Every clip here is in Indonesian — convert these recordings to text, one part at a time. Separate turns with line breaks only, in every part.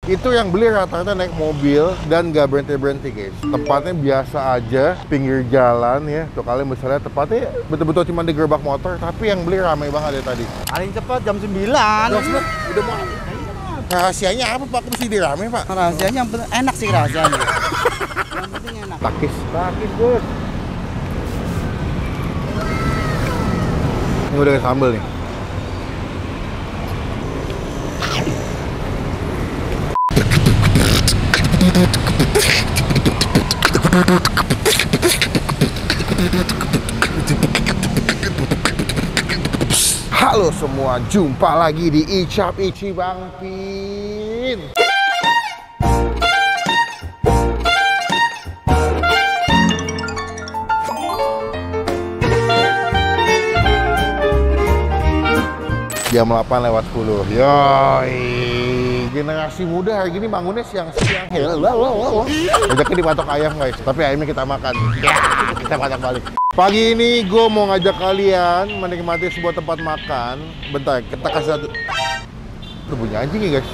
Itu yang beli rata-rata naik mobil dan nggak berhenti-berhenti guys. Tempatnya biasa aja, pinggir jalan ya. Tuh kalian bisa lihat tempatnya betul-betul cuma di gerobak motor, tapi yang beli ramai banget ya tadi.
Paling cepat jam 9.
Udah mau. Rahasianya apa Pak? Kok mesti dirame Pak?
Rahasianya yang enak sih rahasianya. Yang penting enak.
Takis bos. Ini udah sambal nih. Halo semua, jumpa lagi di Icap Ici Bang Pin. Jam 8:10. Yoi. Generasi muda hari gini bangunnya siang-siang. Udah dipatok ayam guys, tapi ayamnya kita makan. Kita patok balik. Pagi ini gue mau ngajak kalian menikmati sebuah tempat makan. Bentar, kita kasih satu. Itu bunyi anjing ya guys.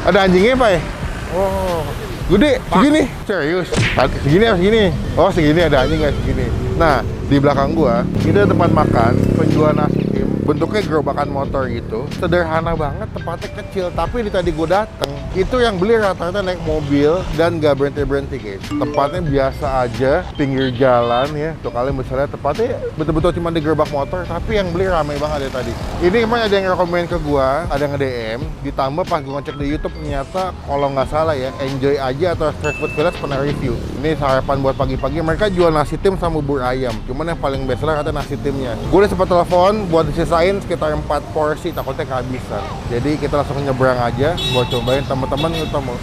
Ada anjingnya Pak ya? Oh, gede, segini? Serius? Segini apa segini? Oh segini ada anjing guys, segini. Nah, di belakang gua, itu ada tempat makan, penjual nasi tim. Bentuknya gerobakan motor gitu. Sederhana banget, tempatnya kecil. Tapi di tadi gua dateng, itu yang beli rata-rata naik mobil dan nggak berhenti-berhenti guys. Tempatnya biasa aja, pinggir jalan ya. Tuh kalian bisa lihat tempatnya betul-betul cuma di gerobak motor, tapi yang beli ramai banget ya tadi. Ini emang ada yang rekomen ke gua, ada yang nge-DM. Ditambah pas gua ngecek di YouTube, ternyata kalau nggak salah ya, Enjoy aja atau Street Food Village pernah review. Ini sarapan buat pagi-pagi. Mereka jual nasi tim sama bubur ayam. Cuman yang paling best seller kata nasi timnya. Gue udah sempat telepon buat disisain sekitar 4 porsi, takutnya kehabisan. Jadi kita langsung nyebrang aja buat cobain. Teman-teman kita mau.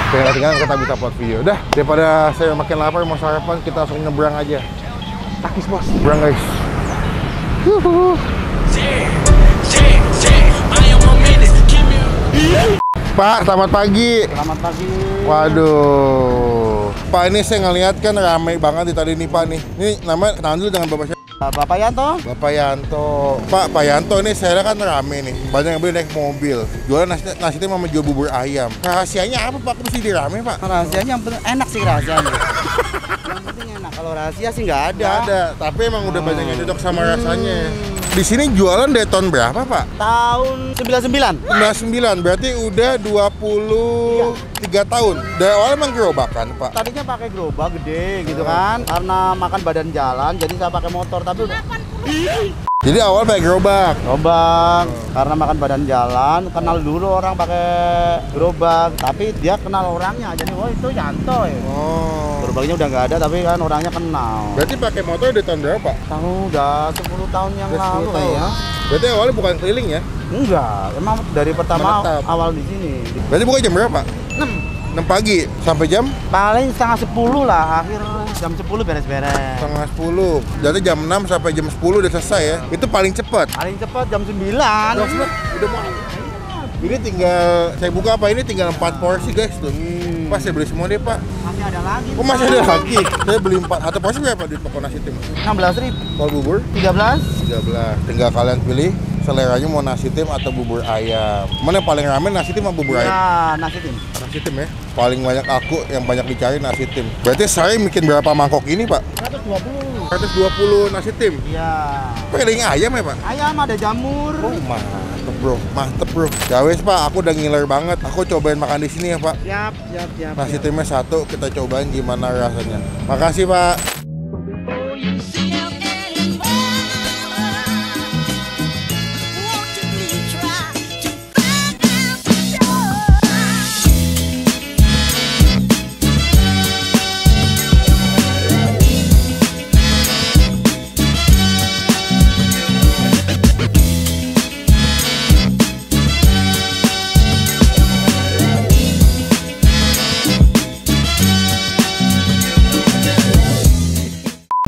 Oke, tinggal kita bisa upload video. Dah, daripada saya makin lapar mau sarapan, kita langsung nyebrang aja. Takis bos. Nyebrang guys. Pak, selamat pagi.
Selamat pagi.
Waduh. Pak, ini saya ngeliat kan ramai banget di tadi nih Pak nih. Ini nama kenalan dulu dengan Bapak siapa?
Bapak Yanto.
Bapak Yanto. Pak Yanto ini saya kan rame nih. Banyak yang beli naik mobil. Jualan nasi tim sama jual bubur ayam. Rahasianya apa Pak? Kok mesti dirame Pak?
Rahasianya yang enak sih rahasianya. Yang penting enak. Kalau rahasia sih nggak ada.
Nggak ada. Tapi emang udah banyak yang cocok sama rasanya. Di sini jualan dari tahun berapa Pak?
Tahun 99.
99, berarti udah 23 tahun. Dari awal emang gerobakan Pak?
Tadinya pakai gerobak gede gitu kan. Karena makan badan jalan, jadi saya pakai motor. Tapi udah.
Jadi awal pakai gerobak?
Gerobak, karena makan badan jalan. Kenal dulu orang pakai gerobak. Tapi dia kenal orangnya. Jadi oh itu Yanto ya.
Oh.
Gerobaknya udah nggak ada, tapi kan orangnya kenal.
Berarti pakai motor dari tahun berapa Pak?
Tahu udah 10 tahun yang lalu ya.
Berarti awalnya bukan keliling ya?
Enggak, emang dari pertama
Menetap.
awal di sini.
Berarti buka jam berapa? 6 pagi sampai jam?
Paling setengah 10 lah, akhir jam 10 beres-beres.
Setengah 10. Jadi jam 6 sampai jam 10 udah selesai ya? Itu paling cepat?
Paling cepat jam 9.
Udah mau. Ini tinggal, saya buka apa ini tinggal 4 porsi guys tuh. Pas saya beli semua deh Pak.
Masih ada lagi.
Oh masih ada lagi? Saya beli 4. Satu porsi berapa di toko nasi tim?
16.000.
Kalau bubur?
13.
13. Tinggal kalian pilih seleranya mau nasi tim atau bubur ayam. Mana yang paling rame nasi tim atau bubur ayam?
Ya, nasi tim.
Nasi tim ya? Paling banyak aku yang banyak dicari nasi tim. Berarti saya bikin berapa mangkok ini Pak?
120.
120 nasi tim?
Iya.
Pakai daging ayam ya Pak?
Ayam ada jamur.
Oh mantep bro. Ya wes Pak, aku udah ngiler banget. Aku cobain makan di sini ya Pak.
Siap.
Nasi timnya 1, kita cobain gimana rasanya. Makasih Pak.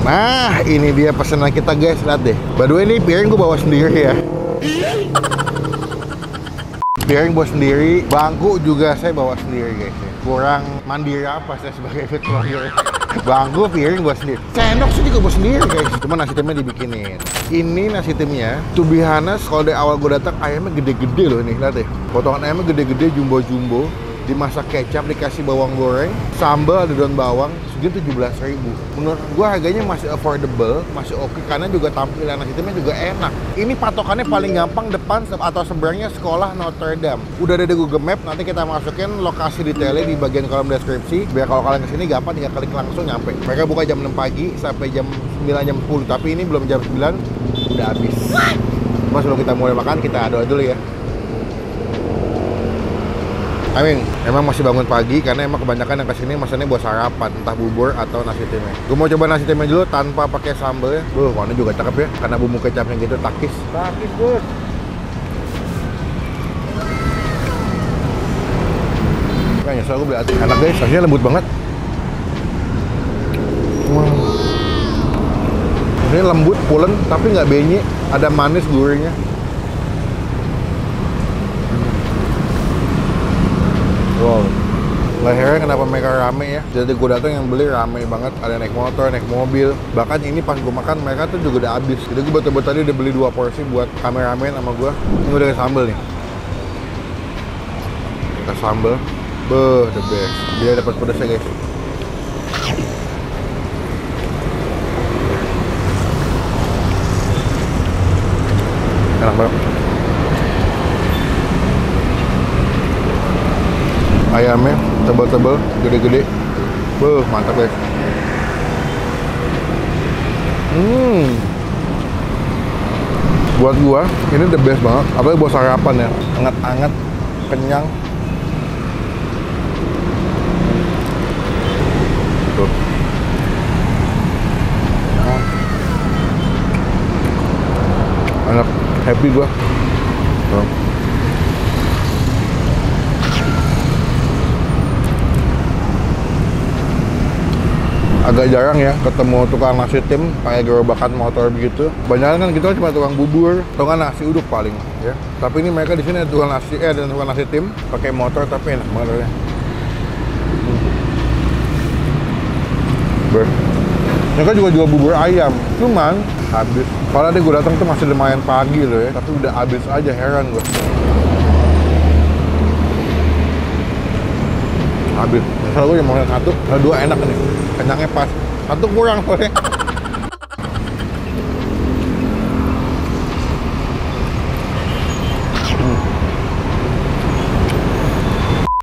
Nah, ini dia pesanan kita guys, lihat deh. By the way, ini piring gue bawa sendiri ya. Piring bawa sendiri, bangku juga saya bawa sendiri guys. kurang mandiri apa saya sebagai food vlogger. Bangku piring buat sendiri. Sendok sih juga buat sendiri guys. Cuma nasi timnya dibikinin. Ini nasi timnya, to be honest, kalau dari awal gue datang ayamnya gede-gede loh nih, lihat deh. Potongan ayamnya gede-gede, jumbo-jumbo. Dimasak kecap, dikasih bawang goreng, sambal ada daun bawang, segini 17.000. Menurut gua harganya masih affordable, masih oke karena juga tampilan nasi timnya juga enak. Ini patokannya paling gampang depan atau seberangnya sekolah Notre Dame. Udah ada di Google Map, nanti kita masukin lokasi detailnya di bagian kolom deskripsi. Biar kalau kalian kesini gampang tinggal klik langsung nyampe. Mereka buka jam 6 pagi sampai jam 9 jam 10, tapi ini belum jam 9 udah habis. Mas sebelum kita mulai makan kita doa dulu ya. Amin, emang masih bangun pagi karena emang kebanyakan yang kesini maksudnya buat sarapan, entah bubur atau nasi timnya. Gue mau coba nasi timnya dulu tanpa pakai sambal ya. Warnanya juga cakep ya, karena bumbu kecapnya gitu takis. Takis bos. Nah, nyesel gue beli hati. Enak guys, rasanya lembut banget. Ini lembut, pulen, tapi nggak benye. Ada manis gurihnya. Wow, lehernya kenapa mereka rame ya? Jadi gue datang yang beli rame banget, ada naik motor, naik mobil. Bahkan ini pas gue makan mereka tuh juga udah habis. Jadi gue betul-betul tadi udah beli 2 porsi buat kameramen sama gue. Ini udah kayak sambal nih. Kita sambal, the best. Dia dapat pedasnya guys. Enak banget. Ayamnya tebal-tebal, gede-gede. Mantap guys. Buat gua, ini the best banget. Apalagi buat sarapan ya. Anget-anget, kenyang. Tuh. Enak, happy gua. Tuh. Agak jarang ya ketemu tukang nasi tim kayak gerobakan motor begitu. Banyak kan kita cuma tukang bubur, tukang nasi uduk paling ya. Tapi ini mereka di sini ada tukang nasi dan tukang nasi tim pakai motor tapi enak banget ya. Mereka juga jual bubur ayam, cuman habis. Kalau tadi gue datang tuh masih lumayan pagi loh ya, tapi udah habis aja, heran gue. Habis. Misalnya gue mau makan satu, kalau 2 enak nih. Kenyangnya pas. Satu kurang soalnya.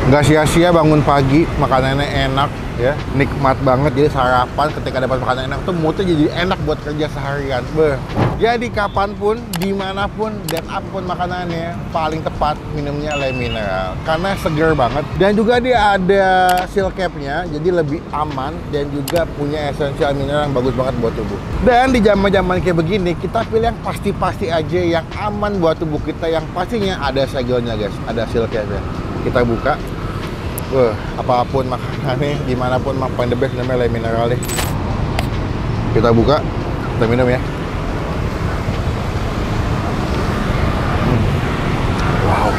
Nggak sia-sia bangun pagi, makanannya enak ya, nikmat banget. Jadi sarapan ketika dapat makanan enak tuh moodnya jadi enak buat kerja seharian. Jadi kapanpun, dimanapun, dan apapun makanannya paling tepat minumnya Le Mineral karena seger banget dan juga dia ada seal cap-nya, jadi lebih aman dan juga punya esensial mineral yang bagus banget buat tubuh. Dan di zaman-zaman kayak begini kita pilih yang pasti-pasti aja, yang aman buat tubuh kita, yang pastinya ada segelnya guys, ada seal cap-nya. Kita buka. Apapun makanannya, dimanapun paling the best namanya Le Mineral deh. Kita buka, kita minum ya. Wow,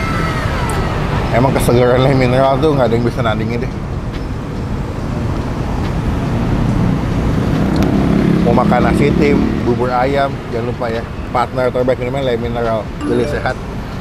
emang kesegaran Le Mineral tuh nggak ada yang bisa nandingin deh. Mau makan nasi tim, bubur ayam, jangan lupa ya, partner terbaik namanya Le Mineral. Pilih sehat,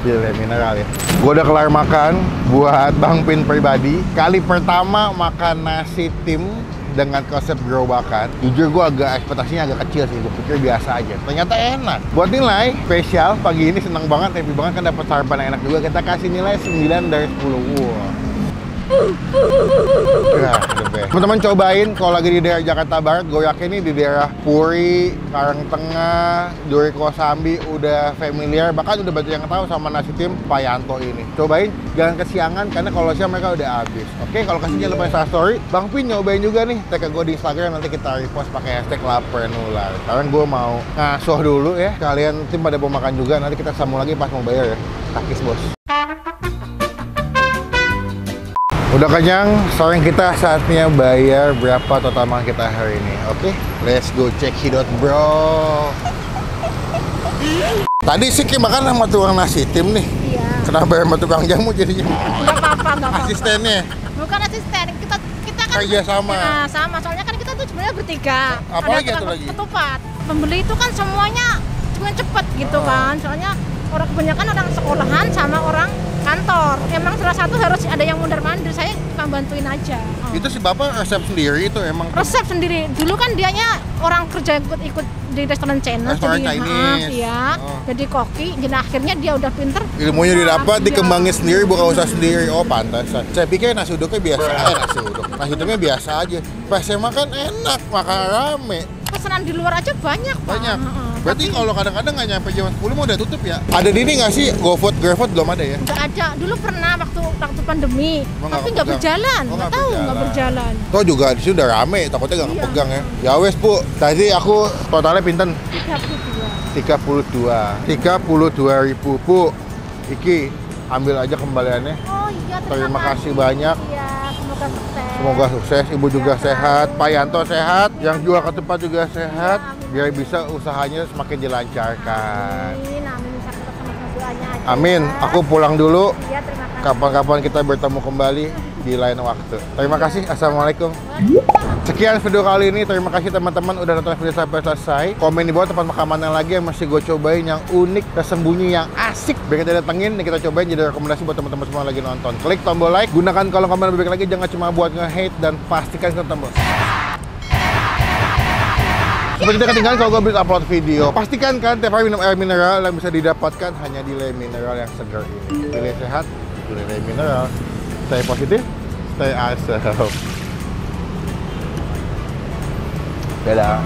pilih Le Mineral ya. Gue udah kelar makan buat Bang Pin pribadi. Kali pertama makan nasi tim dengan konsep gerobakan. Jujur gue agak ekspektasinya agak kecil sih, gue pikir biasa aja. Ternyata enak. Buat nilai spesial pagi ini, seneng banget, happy banget kan dapat sarapan yang enak juga. Kita kasih nilai 9 dari 10. Wow. Ya, teman-teman cobain kalau lagi di daerah Jakarta Barat. Gue yakin nih di daerah Puri, Karangtengah, Duri Kosambi udah familiar, bahkan udah banyak yang tahu sama nasi tim Pak Yanto ini. Cobain, jangan kesiangan karena kalau siang mereka udah habis. Oke, kalau kasih jangan lupa Insta story. Bang Pin nyobain juga nih, tag gue di Instagram, nanti kita repost pakai hashtag #lapernular. Sekarang gue mau ngasuh dulu ya. Kalian tim pada mau makan juga, nanti kita sambung lagi pas mau bayar ya. Takis bos. Udah kenyang, sekarang kita saatnya bayar berapa total makan kita hari ini. Oke, let's go check it out bro. Tadi sih Ki makan sama tukang nasi tim nih.
Iya.
Kenapa sama tukang jamu jadinya?
Nggak apa-apa, nggak apa-apa.
Asistennya.
Nggak bukan asisten. Kita kan
Kerja sama.
Nah, sama. Soalnya kan kita tuh sebenarnya bertiga.
Apalagi
Ada
satu lagi?
ketupat. Pembeli itu kan semuanya cuma cepet gitu kan. Soalnya orang kebanyakan orang sekolahan sama orang kantor. Emang salah satu harus ada yang mondar-mandir. Saya kan bantuin aja.
Itu si bapak resep sendiri itu emang.
Resep sendiri. Dulu kan dianya orang kerja ikut di restoran Chinese.
Restoran
jadi,
Chinese.
Iya.
Oh.
Jadi koki. Jadi akhirnya dia udah pinter.
Ilmunya didapat,
Iya.
dikembangin sendiri, buka usaha sendiri. Oh pantesan. Saya pikir nasi uduknya biasa aja, nasi uduk. Nasi uduknya biasa aja. Pas saya makan enak, makan rame.
Pesanan di luar aja banyak, Pak.
Banyak.
Heeh.
Berarti
Tapi
kalau kadang-kadang nggak nyampe jam 10 mau udah tutup ya? Ada di ini nggak sih? GoFood, GrabFood belum ada ya?
nggak ada. Dulu pernah waktu pandemi,
Oh,
tapi
nggak
nggak
kepegang.
berjalan.
Oh,
Nggak
nggak
tahu, nggak
berjalan.
berjalan.
Toh juga di sini udah rame, takutnya nggak
Iya.
kepegang ya. Ya wes Bu, tadi aku totalnya pinten?
32.
32.000 Bu. Iki ambil aja kembaliannya.
Oh iya,
Terima kasih banyak.
Iya, semoga sukses.
Semoga sukses, Ibu juga sehat, Pak Yanto sehat, yang jual ke tempat juga sehat, biar bisa usahanya semakin dilancarkan.
Amin, amin. Bisa ketemu sama doanya aja.
Amin.
ya.
Aku pulang dulu.
Iya, terima kasih.
Kapan-kapan kita bertemu kembali di lain waktu. Terima kasih. Assalamualaikum. Sekian video kali ini. Terima kasih teman-teman udah nonton video sampai selesai. Komen di bawah tempat makanan lagi yang masih gue cobain, yang unik, tersembunyi, yang asik. Biar kita datengin, dan kita cobain jadi rekomendasi buat teman-teman semua yang lagi nonton. Klik tombol like, gunakan kolom komentar lebih baik lagi. Jangan cuma buat nge-hate, dan pastikan klik tombol seperti tidak ketinggalan kalau gue upload video. Pastikan kan tiap hari minum air mineral yang bisa didapatkan hanya di Le Mineral yang segar ini. Pilih sehat, pilih Le Mineral. Stay positif, stay awesome. Dadah.